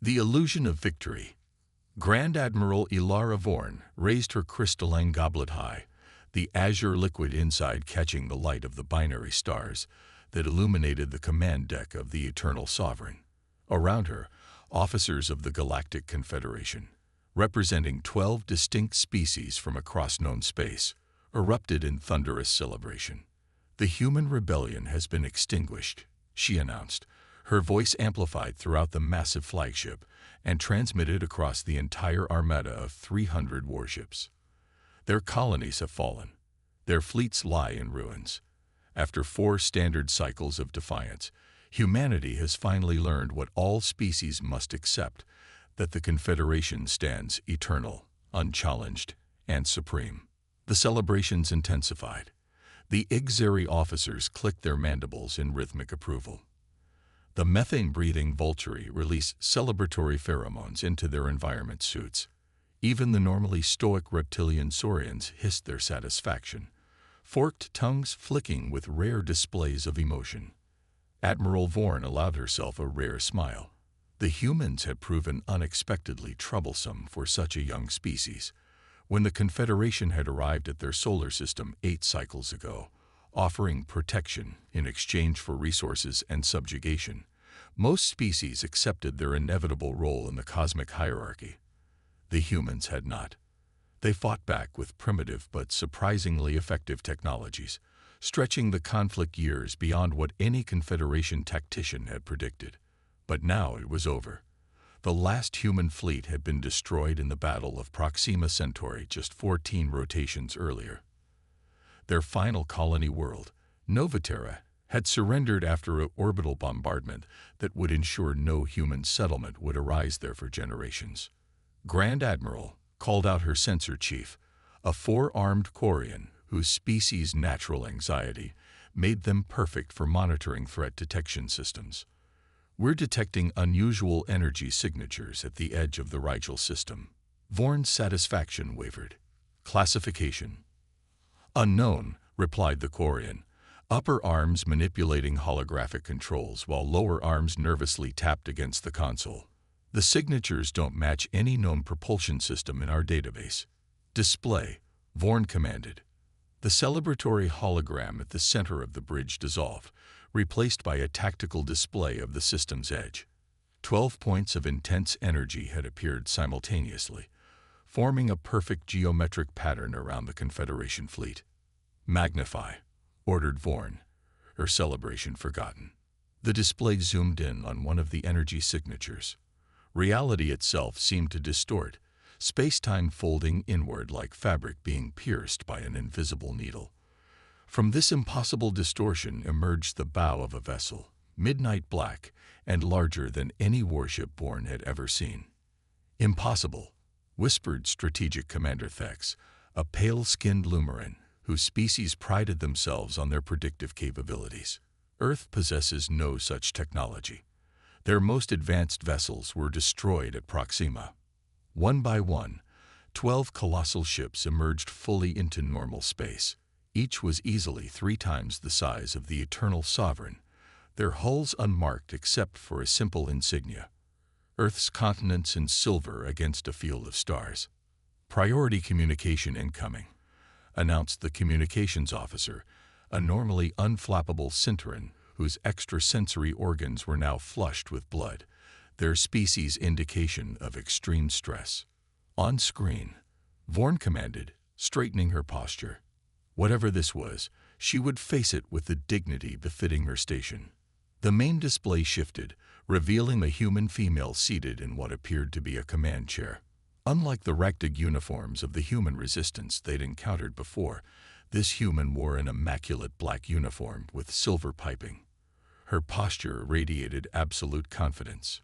The illusion of victory. Grand Admiral Ilara Vorn raised her crystalline goblet high, the azure liquid inside catching the light of the binary stars that illuminated the command deck of the Eternal Sovereign. Around her, officers of the Galactic Confederation, representing 12 distinct species from across known space, erupted in thunderous celebration. "The human rebellion has been extinguished," she announced, her voice amplified throughout the massive flagship and transmitted across the entire armada of 300 warships. "Their colonies have fallen. Their fleets lie in ruins. After 4 standard cycles of defiance, humanity has finally learned what all species must accept, that the Confederation stands eternal, unchallenged, and supreme." The celebrations intensified. The Ixeri officers clicked their mandibles in rhythmic approval. The methane-breathing Vulturi released celebratory pheromones into their environment suits. Even the normally stoic reptilian saurians hissed their satisfaction, forked tongues flicking with rare displays of emotion. Admiral Vorn allowed herself a rare smile. The humans had proven unexpectedly troublesome for such a young species. When the Confederation had arrived at their solar system 8 cycles ago, offering protection in exchange for resources and subjugation, most species accepted their inevitable role in the cosmic hierarchy. The humans had not. They fought back with primitive but surprisingly effective technologies, stretching the conflict years beyond what any Confederation tactician had predicted. But now it was over. The last human fleet had been destroyed in the Battle of Proxima Centauri just 14 rotations earlier. Their final colony world, Novaterra, had surrendered after an orbital bombardment that would ensure no human settlement would arise there for generations. Grand Admiral called out her sensor chief, a 4-armed Quarian whose species' natural anxiety made them perfect for monitoring threat detection systems. "We're detecting unusual energy signatures at the edge of the Rigel system." Vorn's satisfaction wavered. "Classification?" "Unknown," replied the Quarian, upper arms manipulating holographic controls while lower arms nervously tapped against the console. "The signatures don't match any known propulsion system in our database." "Display," Vorn commanded. The celebratory hologram at the center of the bridge dissolved, replaced by a tactical display of the system's edge. 12 points of intense energy had appeared simultaneously, forming a perfect geometric pattern around the Confederation fleet. "Magnify," ordered Vorn, her celebration forgotten. The display zoomed in on one of the energy signatures. Reality itself seemed to distort, space-time folding inward like fabric being pierced by an invisible needle. From this impossible distortion emerged the bow of a vessel, midnight black and larger than any warship Vorn had ever seen. "Impossible," whispered Strategic Commander Thex, a pale-skinned Lumaran whose species prided themselves on their predictive capabilities. "Earth possesses no such technology." Their most advanced vessels were destroyed at Proxima. One by one, 12 colossal ships emerged fully into normal space. Each was easily 3 times the size of the Eternal Sovereign, their hulls unmarked except for a simple insignia: Earth's continents in silver against a field of stars. "Priority communication incoming," announced the communications officer, a normally unflappable Centauran whose extrasensory organs were now flushed with blood, their species' indication of extreme stress. On screen, Vorn commanded, straightening her posture. Whatever this was, she would face it with the dignity befitting her station. The main display shifted, revealing a human female seated in what appeared to be a command chair. Unlike the ragtag uniforms of the human resistance they'd encountered before, this human wore an immaculate black uniform with silver piping. Her posture radiated absolute confidence.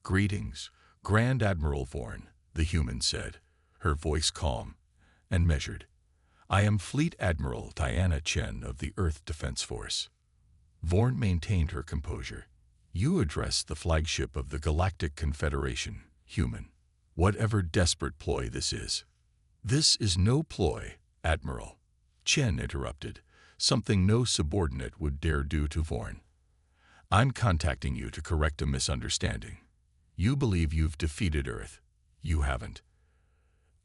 "Greetings, Grand Admiral Vorn," the human said, her voice calm and measured. "I am Fleet Admiral Diana Chen of the Earth Defense Force." Vorn maintained her composure. "You address the flagship of the Galactic Confederation, human. Whatever desperate ploy this is." "This is no ploy, Admiral," Chen interrupted, something no subordinate would dare do to Vorn. "I'm contacting you to correct a misunderstanding. You believe you've defeated Earth. You haven't.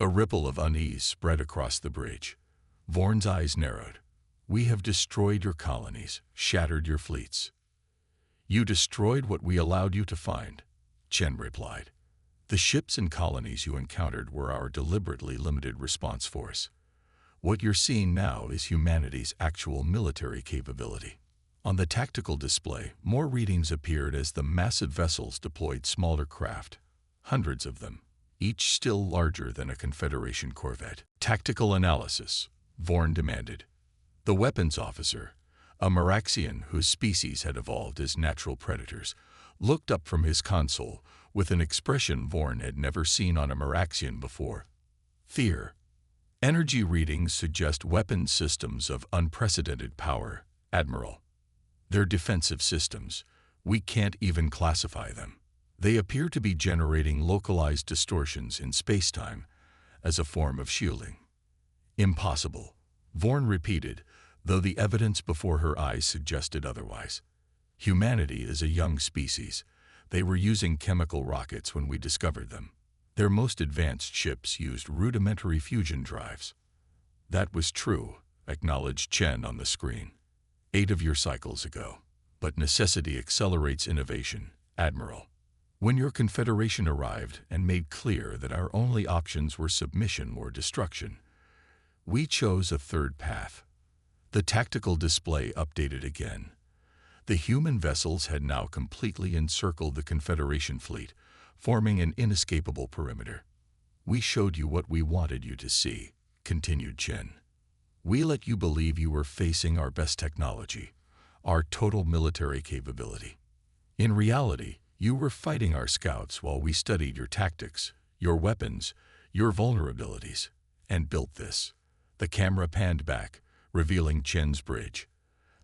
A ripple of unease spread across the bridge. Vorn's eyes narrowed. We have destroyed your colonies, shattered your fleets. You destroyed what we allowed you to find, Chen replied. The ships and colonies you encountered were our deliberately limited response force. What you're seeing now is humanity's actual military capability. On the tactical display, more readings appeared as the massive vessels deployed smaller craft, hundreds of them, each still larger than a Confederation corvette. Tactical analysis, Vorn demanded. The weapons officer, a Maraxian whose species had evolved as natural predators, looked up from his console with an expression Vorn had never seen on a Maraxian before. Fear. Energy readings suggest weapon systems of unprecedented power, Admiral. They're defensive systems. We can't even classify them. They appear to be generating localized distortions in space-time as a form of shielding. Impossible, Vorn repeated, though the evidence before her eyes suggested otherwise. Humanity is a young species. They were using chemical rockets when we discovered them. Their most advanced ships used rudimentary fusion drives. That was true, acknowledged Chen on the screen. 8 of your cycles ago. But necessity accelerates innovation, Admiral. When your Confederation arrived and made clear that our only options were submission or destruction, we chose a third path. The tactical display updated again. The human vessels had now completely encircled the Confederation fleet, forming an inescapable perimeter. We showed you what we wanted you to see, continued Chen. We let you believe you were facing our best technology, our total military capability. In reality, you were fighting our scouts while we studied your tactics, your weapons, your vulnerabilities, and built this. The camera panned back, revealing Chen's bridge,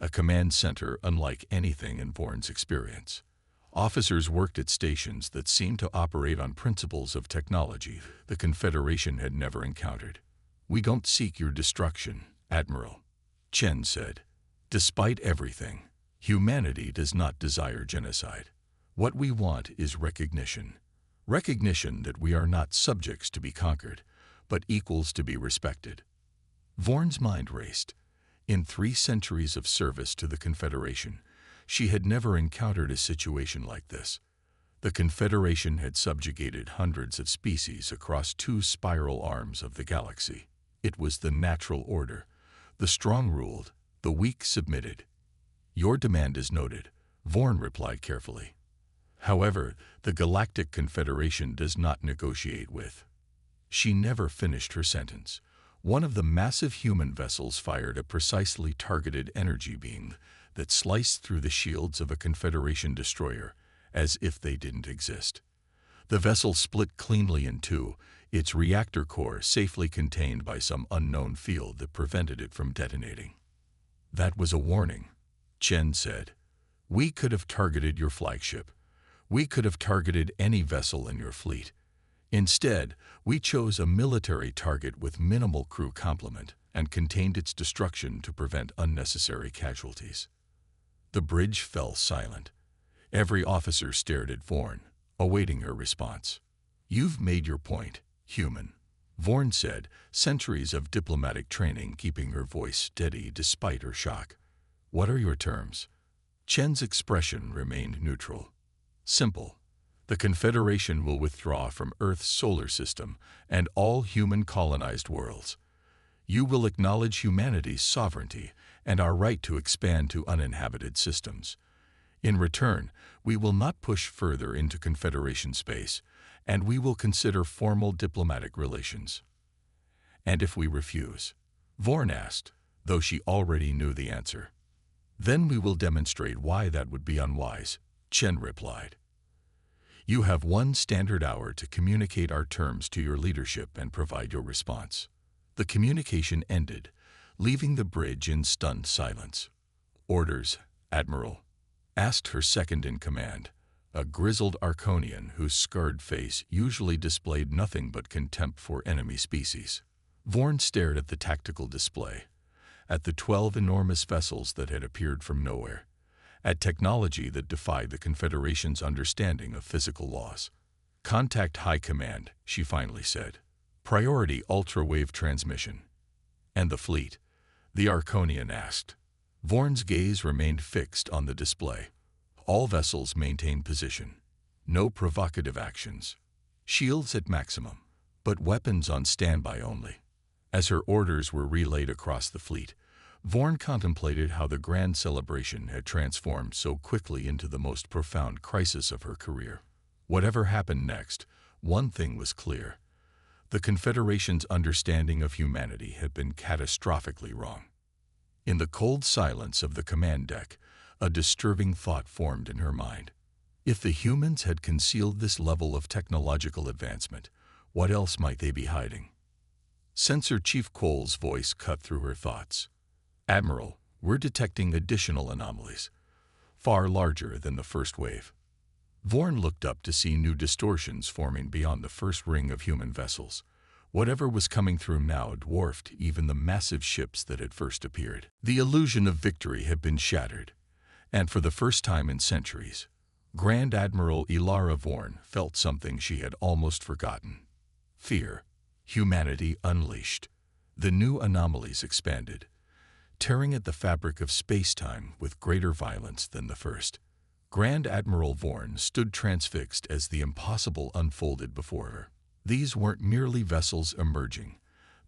a command center unlike anything in Vorn's experience. Officers worked at stations that seemed to operate on principles of technology the Confederation had never encountered. We don't seek your destruction, Admiral, Chen said. Despite everything, humanity does not desire genocide. What we want is recognition. Recognition that we are not subjects to be conquered, but equals to be respected. Vorn's mind raced. In 3 centuries of service to the Confederation, she had never encountered a situation like this. The Confederation had subjugated hundreds of species across 2 spiral arms of the galaxy. It was the natural order. The strong ruled, the weak submitted. Your demand is noted, Vorn replied carefully. However, the Galactic Confederation does not negotiate with. She never finished her sentence. One of the massive human vessels fired a precisely targeted energy beam that sliced through the shields of a Confederation destroyer, as if they didn't exist. The vessel split cleanly in 2, its reactor core safely contained by some unknown field that prevented it from detonating. That was a warning, Chen said. We could have targeted your flagship. We could have targeted any vessel in your fleet. Instead, we chose a military target with minimal crew complement and contained its destruction to prevent unnecessary casualties. The bridge fell silent. Every officer stared at Vorn, awaiting her response. You've made your point, human, Vorn said, centuries of diplomatic training keeping her voice steady despite her shock. What are your terms? Chen's expression remained neutral. Simple. The Confederation will withdraw from Earth's solar system and all human colonized worlds. You will acknowledge humanity's sovereignty and our right to expand to uninhabited systems. In return, we will not push further into Confederation space, and we will consider formal diplomatic relations. And if we refuse? Vorn asked, though she already knew the answer. Then we will demonstrate why that would be unwise, Chen replied. You have 1 standard hour to communicate our terms to your leadership and provide your response. The communication ended, leaving the bridge in stunned silence. Orders, Admiral, asked her second-in-command, a grizzled Arconian whose scarred face usually displayed nothing but contempt for enemy species. Vorn stared at the tactical display, at the 12 enormous vessels that had appeared from nowhere, at technology that defied the Confederation's understanding of physical laws. "Contact High Command," she finally said. "Priority ultra-wave transmission." "And the fleet?" the Arconian asked. Vorn's gaze remained fixed on the display. "All vessels maintain position. No provocative actions. Shields at maximum, but weapons on standby only." As her orders were relayed across the fleet, Vorn contemplated how the grand celebration had transformed so quickly into the most profound crisis of her career. Whatever happened next, one thing was clear. The Confederation's understanding of humanity had been catastrophically wrong. In the cold silence of the command deck, a disturbing thought formed in her mind. If the humans had concealed this level of technological advancement, what else might they be hiding? Sensor Chief Cole's voice cut through her thoughts. "Admiral, we're detecting additional anomalies, far larger than the first wave." Vorn looked up to see new distortions forming beyond the first ring of human vessels. Whatever was coming through now dwarfed even the massive ships that had first appeared. The illusion of victory had been shattered, and for the first time in centuries, Grand Admiral Ilara Vorn felt something she had almost forgotten. Fear. Humanity unleashed. The new anomalies expanded, tearing at the fabric of space-time with greater violence than the first. Grand Admiral Vorn stood transfixed as the impossible unfolded before her. These weren't merely vessels emerging.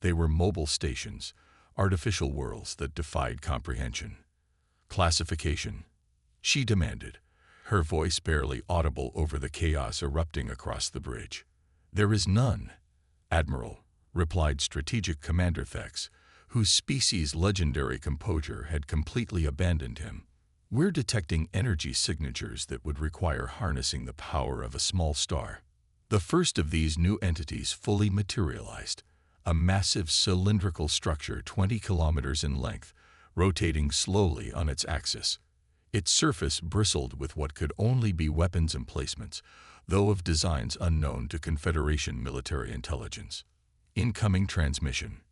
They were mobile stations, artificial worlds that defied comprehension. "Classification," she demanded, her voice barely audible over the chaos erupting across the bridge. "There is none, Admiral," replied Strategic Commander Thex, whose species' legendary composure had completely abandoned him. "We're detecting energy signatures that would require harnessing the power of a small star." The first of these new entities fully materialized, a massive cylindrical structure 20 kilometers in length, rotating slowly on its axis. Its surface bristled with what could only be weapons emplacements, though of designs unknown to Confederation military intelligence. "Incoming transmission,"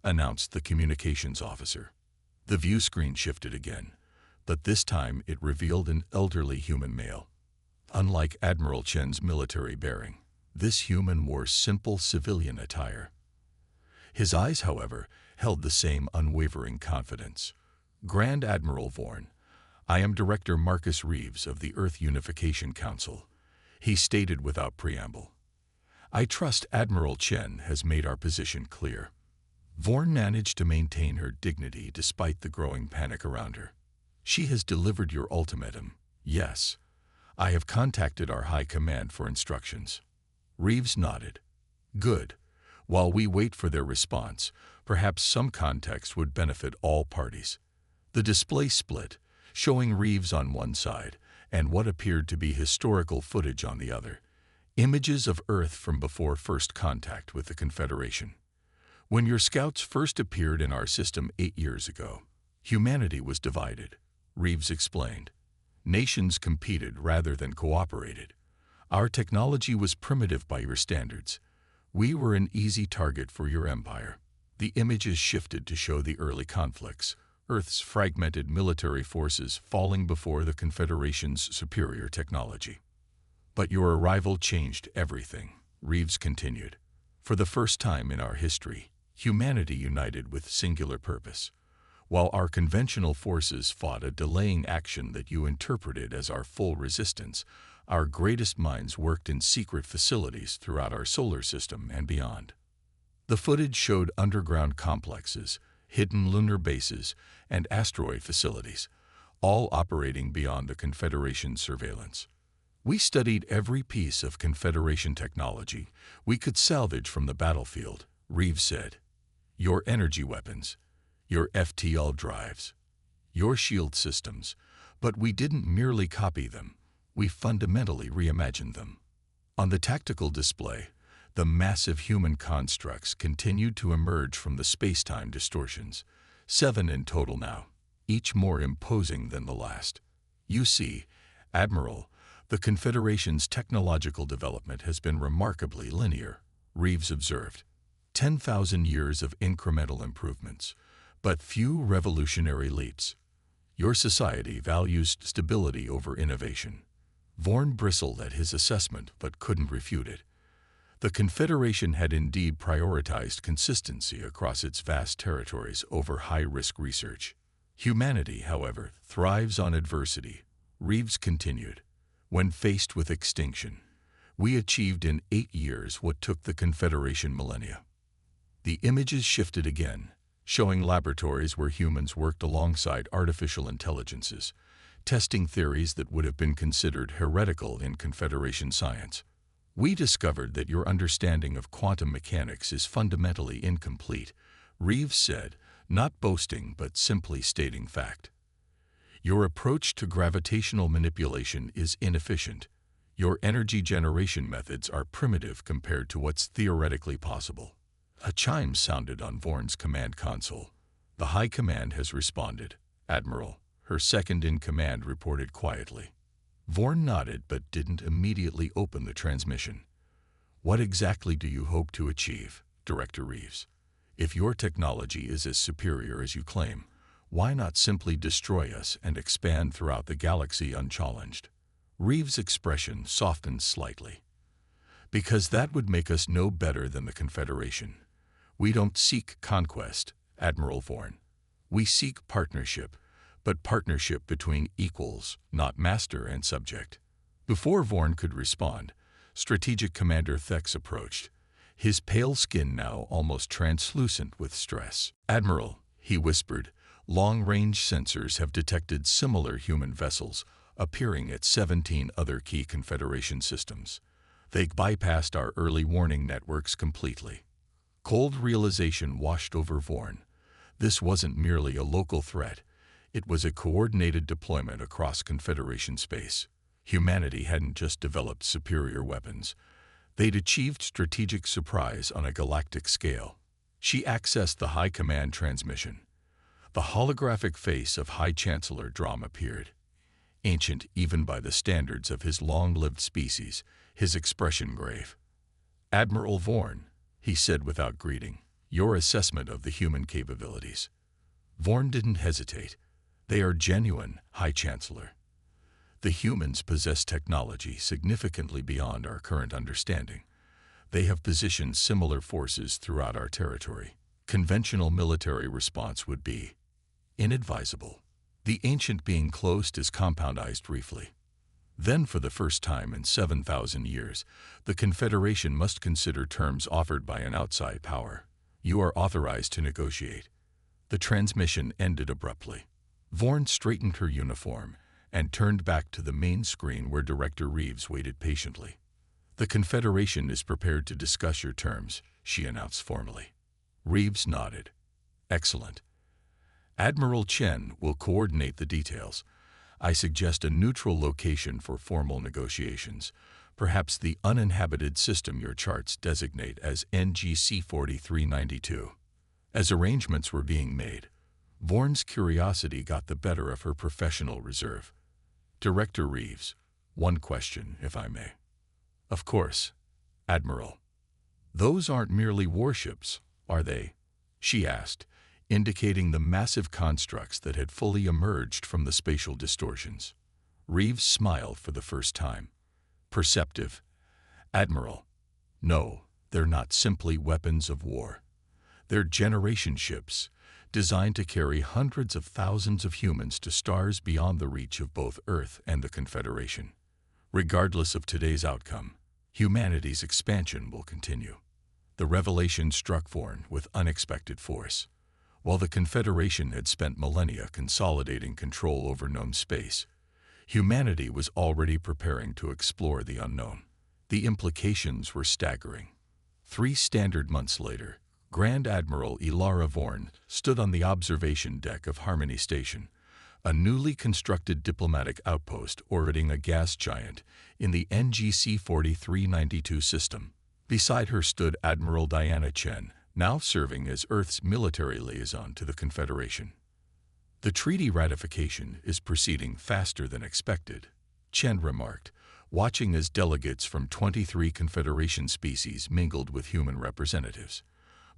announced the communications officer. The view screen shifted again, but this time it revealed an elderly human male. Unlike Admiral Chen's military bearing, this human wore simple civilian attire. His eyes, however, held the same unwavering confidence. "Grand Admiral Vorn, I am Director Marcus Reeves of the Earth Unification Council," he stated without preamble. "I trust Admiral Chen has made our position clear." Vorn managed to maintain her dignity despite the growing panic around her. "She has delivered your ultimatum." "Yes. I have contacted our high command for instructions." Reeves nodded. "Good. While we wait for their response, perhaps some context would benefit all parties." The display split, showing Reeves on one side and what appeared to be historical footage on the other. Images of Earth from before first contact with the Confederation. "When your scouts first appeared in our system 8 years ago, humanity was divided," Reeves explained. "Nations competed rather than cooperated. Our technology was primitive by your standards. We were an easy target for your empire." The images shifted to show the early conflicts, Earth's fragmented military forces falling before the Confederation's superior technology. "But your arrival changed everything," Reeves continued. "For the first time in our history, humanity united with singular purpose. While our conventional forces fought a delaying action that you interpreted as our full resistance, our greatest minds worked in secret facilities throughout our solar system and beyond." The footage showed underground complexes, hidden lunar bases, and asteroid facilities, all operating beyond the Confederation's surveillance. "We studied every piece of Confederation technology we could salvage from the battlefield," Reeves said. "Your energy weapons, your FTL drives, your shield systems, but we didn't merely copy them, we fundamentally reimagined them." On the tactical display, the massive human constructs continued to emerge from the space-time distortions, 7 in total now, each more imposing than the last. "You see, Admiral, the Confederation's technological development has been remarkably linear," Reeves observed. 10,000 years of incremental improvements, but few revolutionary leaps. Your society values stability over innovation. Vorn bristled at his assessment but couldn't refute it. The Confederation had indeed prioritized consistency across its vast territories over high-risk research. Humanity, however, thrives on adversity, Reeves continued. When faced with extinction, we achieved in 8 years what took the Confederation millennia. The images shifted again, showing laboratories where humans worked alongside artificial intelligences, testing theories that would have been considered heretical in Confederation science. We discovered that your understanding of quantum mechanics is fundamentally incomplete, Reeves said, not boasting but simply stating fact. Your approach to gravitational manipulation is inefficient. Your energy generation methods are primitive compared to what's theoretically possible. A chime sounded on Vorn's command console. The High Command has responded, Admiral, her second-in-command reported quietly. Vorn nodded but didn't immediately open the transmission. What exactly do you hope to achieve, Director Reeves? If your technology is as superior as you claim, why not simply destroy us and expand throughout the galaxy unchallenged? Reeves' expression softened slightly. Because that would make us no better than the Confederation. We don't seek conquest, Admiral Vorn. We seek partnership, but partnership between equals, not master and subject. Before Vorn could respond, Strategic Commander Thex approached, his pale skin now almost translucent with stress. Admiral, he whispered, long-range sensors have detected similar human vessels appearing at 17 other key Confederation systems. They bypassed our early warning networks completely. Cold realization washed over Vorn. This wasn't merely a local threat. It was a coordinated deployment across Confederation space. Humanity hadn't just developed superior weapons. They'd achieved strategic surprise on a galactic scale. She accessed the High Command transmission. The holographic face of High Chancellor Drom appeared. Ancient even by the standards of his long-lived species, his expression grave. Admiral Vorn, he said without greeting, your assessment of the human capabilities. Vorn didn't hesitate. They are genuine, High Chancellor. The humans possess technology significantly beyond our current understanding. They have positioned similar forces throughout our territory. Conventional military response would be inadvisable. The ancient being closed is compoundized briefly. Then, for the first time in 7,000 years, the Confederation must consider terms offered by an outside power. You are authorized to negotiate. The transmission ended abruptly. Vorn straightened her uniform and turned back to the main screen where Director Reeves waited patiently. The Confederation is prepared to discuss your terms, she announced formally. Reeves nodded. Excellent. Admiral Chen will coordinate the details. I suggest a neutral location for formal negotiations, perhaps the uninhabited system your charts designate as NGC 4392. As arrangements were being made, Vorn's curiosity got the better of her professional reserve. Director Reeves, one question, if I may. Of course, Admiral. Those aren't merely warships, are they? She asked, indicating the massive constructs that had fully emerged from the spatial distortions. Reeves smiled for the first time. Perceptive. Admiral. No, they're not simply weapons of war. They're generation ships, designed to carry hundreds of thousands of humans to stars beyond the reach of both Earth and the Confederation. Regardless of today's outcome, humanity's expansion will continue. The revelation struck Vorn with unexpected force. While the Confederation had spent millennia consolidating control over known space, humanity was already preparing to explore the unknown. The implications were staggering. 3 standard months later, Grand Admiral Ilara Vorn stood on the observation deck of Harmony Station, a newly constructed diplomatic outpost orbiting a gas giant in the NGC 4392 system. Beside her stood Admiral Diana Chen, now serving as Earth's military liaison to the Confederation. The treaty ratification is proceeding faster than expected, Chen remarked, watching as delegates from 23 Confederation species mingled with human representatives.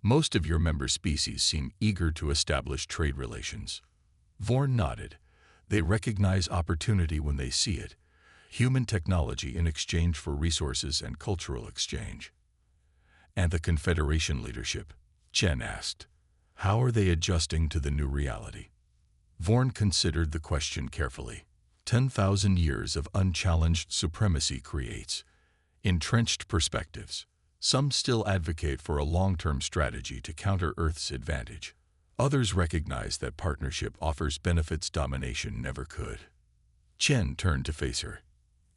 Most of your member species seem eager to establish trade relations. Vorn nodded. They recognize opportunity when they see it. human technology in exchange for resources and cultural exchange. And the Confederation leadership? Chen asked. How are they adjusting to the new reality? Vorn considered the question carefully. 10,000 years of unchallenged supremacy creates entrenched perspectives. Some still advocate for a long-term strategy to counter Earth's advantage. Others recognize that partnership offers benefits domination never could. Chen turned to face her.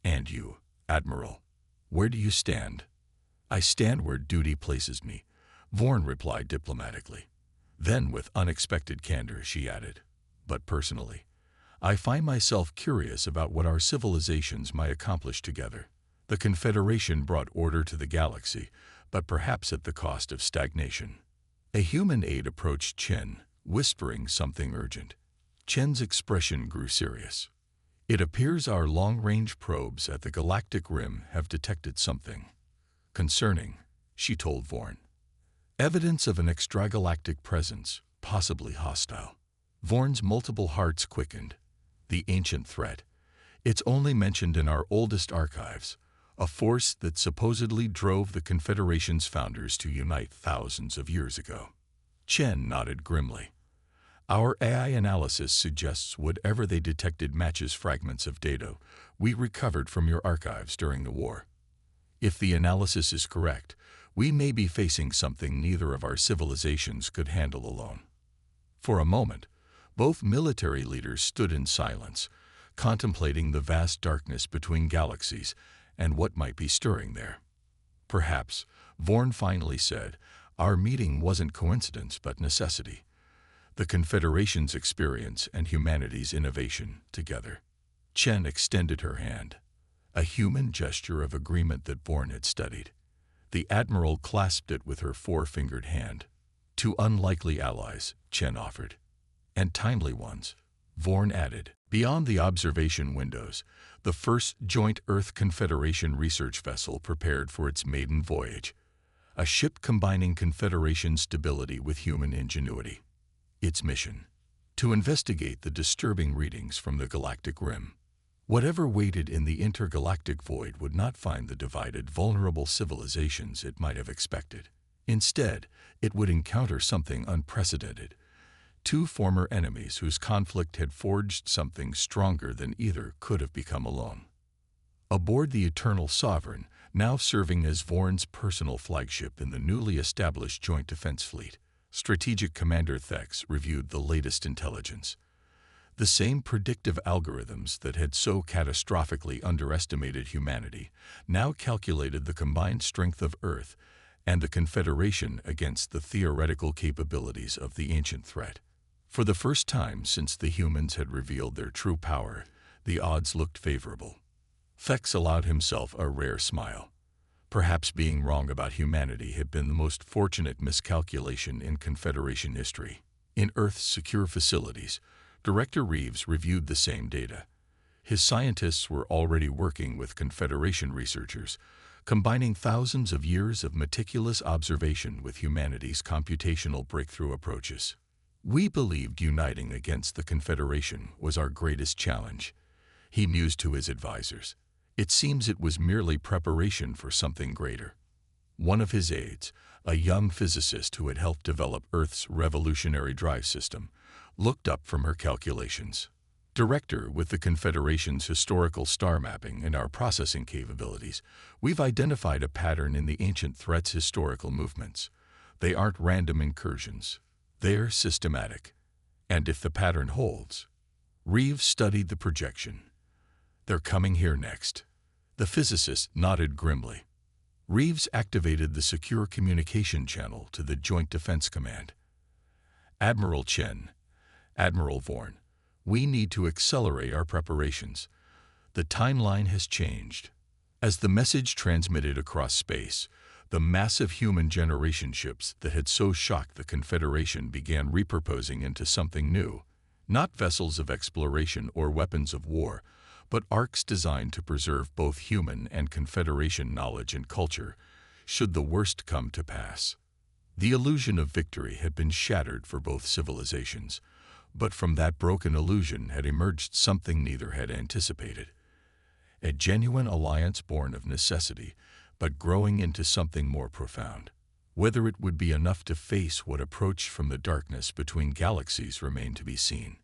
And you, Admiral, where do you stand? I stand where duty places me, Vorn replied diplomatically. Then, with unexpected candor, she added, but personally, I find myself curious about what our civilizations might accomplish together. The Confederation brought order to the galaxy, but perhaps at the cost of stagnation. A human aide approached Chen, whispering something urgent. Chen's expression grew serious. It appears our long-range probes at the galactic rim have detected something concerning, she told Vorn. Evidence of an extragalactic presence, possibly hostile. Vorn's multiple hearts quickened. The ancient threat. It's only mentioned in our oldest archives, a force that supposedly drove the Confederation's founders to unite thousands of years ago. Chen nodded grimly. Our AI analysis suggests whatever they detected matches fragments of data we recovered from your archives during the war. If the analysis is correct, we may be facing something neither of our civilizations could handle alone. For a moment, both military leaders stood in silence, contemplating the vast darkness between galaxies and what might be stirring there. Perhaps, Vorn finally said, our meeting wasn't coincidence but necessity. The Confederation's experience and humanity's innovation together. Chen extended her hand, a human gesture of agreement that Vorn had studied. The Admiral clasped it with her four-fingered hand. Two unlikely allies, Chen offered. And timely ones, Vorn added. Beyond the observation windows, the first joint Earth Confederation research vessel prepared for its maiden voyage. A ship combining Confederation stability with human ingenuity. Its mission: to investigate the disturbing readings from the galactic rim. Whatever waited in the intergalactic void would not find the divided, vulnerable civilizations it might have expected. Instead, it would encounter something unprecedented. Two former enemies whose conflict had forged something stronger than either could have become alone. Aboard the Eternal Sovereign, now serving as Vorn's personal flagship in the newly established Joint Defense Fleet, Strategic Commander Thex reviewed the latest intelligence. The same predictive algorithms that had so catastrophically underestimated humanity now calculated the combined strength of Earth and the Confederation against the theoretical capabilities of the ancient threat. For the first time since the humans had revealed their true power, the odds looked favorable. Thex allowed himself a rare smile. Perhaps being wrong about humanity had been the most fortunate miscalculation in Confederation history. In Earth's secure facilities, Director Reeves reviewed the same data. His scientists were already working with Confederation researchers, combining thousands of years of meticulous observation with humanity's computational breakthrough approaches. We believed uniting against the Confederation was our greatest challenge, he mused to his advisors. It seems it was merely preparation for something greater. One of his aides, a young physicist who had helped develop Earth's revolutionary drive system, looked up from her calculations. Director, with the Confederation's historical star mapping and our processing capabilities, we've identified a pattern in the ancient threat's historical movements. They aren't random incursions. They're systematic. And if the pattern holds... Reeves studied the projection. They're coming here next. The physicist nodded grimly. Reeves activated the secure communication channel to the Joint Defense Command. Admiral Chen, Admiral Vorn, we need to accelerate our preparations. The timeline has changed. As the message transmitted across space, the massive human generation ships that had so shocked the Confederation began repurposing into something new. Not vessels of exploration or weapons of war, but arcs designed to preserve both human and Confederation knowledge and culture, should the worst come to pass. The illusion of victory had been shattered for both civilizations, but from that broken illusion had emerged something neither had anticipated. a genuine alliance born of necessity, but growing into something more profound. Whether it would be enough to face what approached from the darkness between galaxies remained to be seen.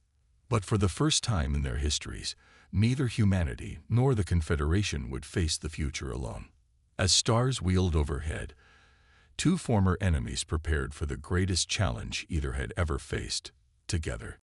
But for the first time in their histories, neither humanity nor the Confederation would face the future alone. As stars wheeled overhead, two former enemies prepared for the greatest challenge either had ever faced, together.